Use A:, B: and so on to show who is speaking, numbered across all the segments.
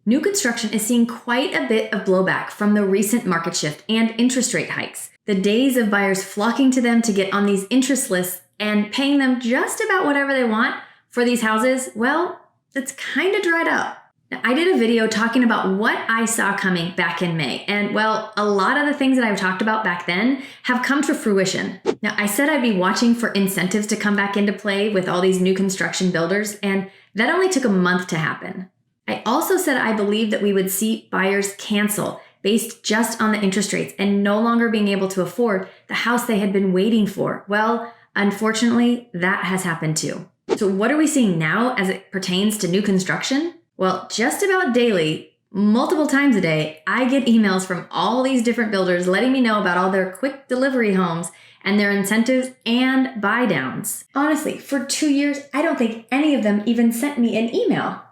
A: New construction is seeing quite a bit of blowback from the recent market shift and interest rate hikes. The days of buyers flocking to them to get on these interest lists and paying them just about whatever they want for these houses, well, it's kind of dried up. Now, I did a video talking about what I saw coming back in May, and well, a lot of the things that I've talked about back then have come to fruition. Now, I said I'd be watching for incentives to come back into play with all these new construction builders, and that only took a month to happen. I also said I believed that we would see buyers cancel based just on the interest rates and no longer being able to afford the house they had been waiting for. Well, unfortunately, that has happened too. So what are we seeing now as it pertains to new construction? Well, just about daily, multiple times a day, I get emails from all these different builders letting me know about all their quick delivery homes and their incentives and buy downs. Honestly, for 2 years, I don't think any of them even sent me an email.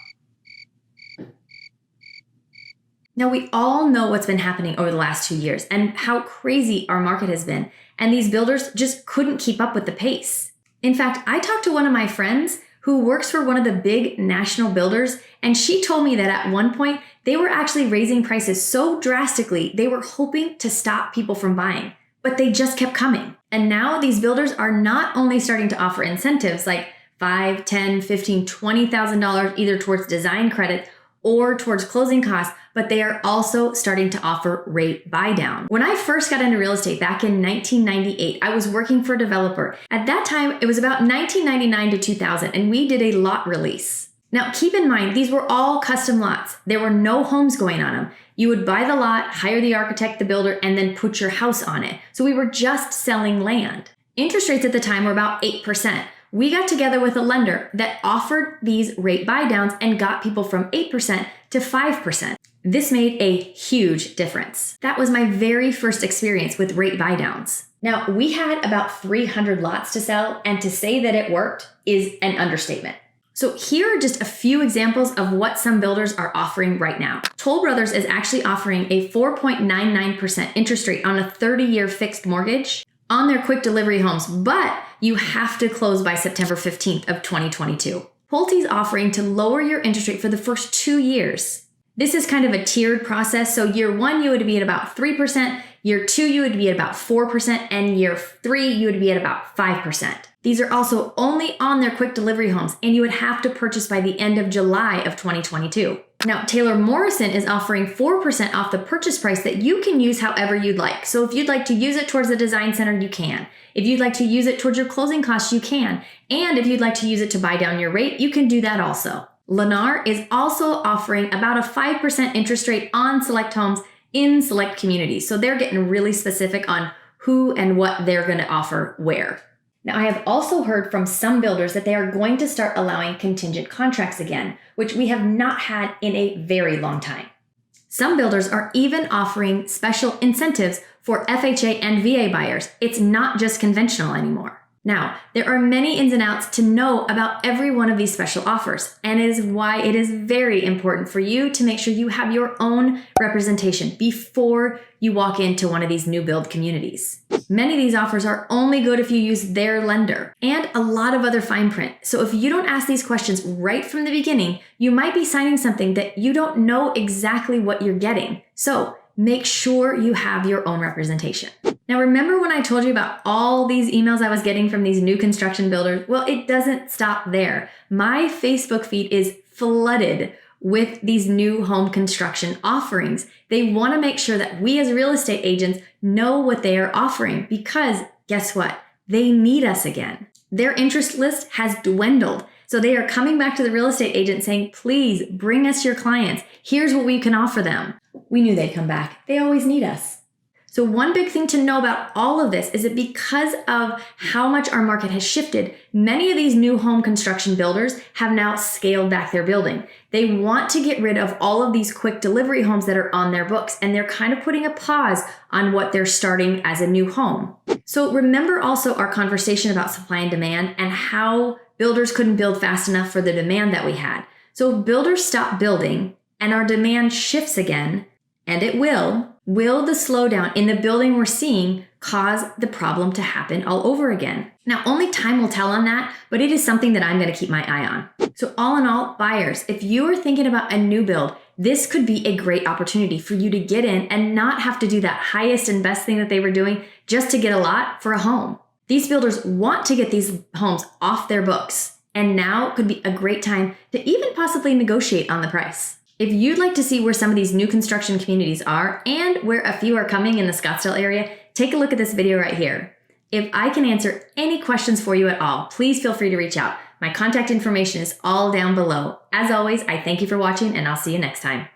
A: Now, we all know what's been happening over the last 2 years and how crazy our market has been, and these builders just couldn't keep up with the pace. In fact, I talked to one of my friends who works for one of the big national builders, and she told me that at one point, they were actually raising prices so drastically, they were hoping to stop people from buying, but they just kept coming. And now these builders are not only starting to offer incentives like $5,000, $10,000, $15,000, $20,000 either towards design credit or towards closing costs, but they are also starting to offer rate buy down. When I first got into real estate back in 1998, I was working for a developer. At that time, it was about 1999 to 2000, and we did a lot release. Now, keep in mind, these were all custom lots. There were no homes going on them. You would buy the lot, hire the architect, the builder, and then put your house on it. So we were just selling land. Interest rates at the time were about 8%. We got together with a lender that offered these rate buy downs and got people from 8% to 5%. This made a huge difference. That was my very first experience with rate buy downs. Now, we had about 300 lots to sell, and to say that it worked is an understatement. So here are just a few examples of what some builders are offering right now. Toll Brothers is actually offering a 4.99% interest rate on a 30-year fixed mortgage on their quick delivery homes, but you have to close by September 15th of 2022. Pulte's offering to lower your interest rate for the first 2 years. This is kind of a tiered process. So year 1, you would be at about 3%, year 2, you would be at about 4%, and year 3, you would be at about 5%. These are also only on their quick delivery homes, and you would have to purchase by the end of July of 2022. Now, Taylor Morrison is offering 4% off the purchase price that you can use however you'd like. So if you'd like to use it towards the design center, you can. If you'd like to use it towards your closing costs, you can. And if you'd like to use it to buy down your rate, you can do that also. Lennar is also offering about a 5% interest rate on select homes in select communities. So they're getting really specific on who and what they're going to offer where. Now, I have also heard from some builders that they are going to start allowing contingent contracts again, which we have not had in a very long time. Some builders are even offering special incentives for FHA and VA buyers. It's not just conventional anymore. Now, there are many ins and outs to know about every one of these special offers, and it is why it is very important for you to make sure you have your own representation before you walk into one of these new build communities. Many of these offers are only good if you use their lender, and a lot of other fine print. So if you don't ask these questions right from the beginning, you might be signing something that you don't know exactly what you're getting. So make sure you have your own representation. Now, remember when I told you about all these emails I was getting from these new construction builders? Well, it doesn't stop there. My Facebook feed is flooded with these new home construction offerings. They want to make sure that we as real estate agents know what they are offering because guess what? They need us again. Their interest list has dwindled. So they are coming back to the real estate agent saying, please bring us your clients. Here's what we can offer them. We knew they'd come back. They always need us. So one big thing to know about all of this is that because of how much our market has shifted, many of these new home construction builders have now scaled back their building. They want to get rid of all of these quick delivery homes that are on their books, and they're kind of putting a pause on what they're starting as a new home. So remember also our conversation about supply and demand and how builders couldn't build fast enough for the demand that we had. So if builders stop building and our demand shifts again, and it will the slowdown in the building we're seeing cause the problem to happen all over again? Now, only time will tell on that, but it is something that I'm going to keep my eye on. So all in all, buyers, if you are thinking about a new build, this could be a great opportunity for you to get in and not have to do that highest and best thing that they were doing just to get a lot for a home. These builders want to get these homes off their books, and now could be a great time to even possibly negotiate on the price. If you'd like to see where some of these new construction communities are and where a few are coming in the Scottsdale area, take a look at this video right here. If I can answer any questions for you at all, please feel free to reach out. My contact information is all down below. As always, I thank you for watching, and I'll see you next time.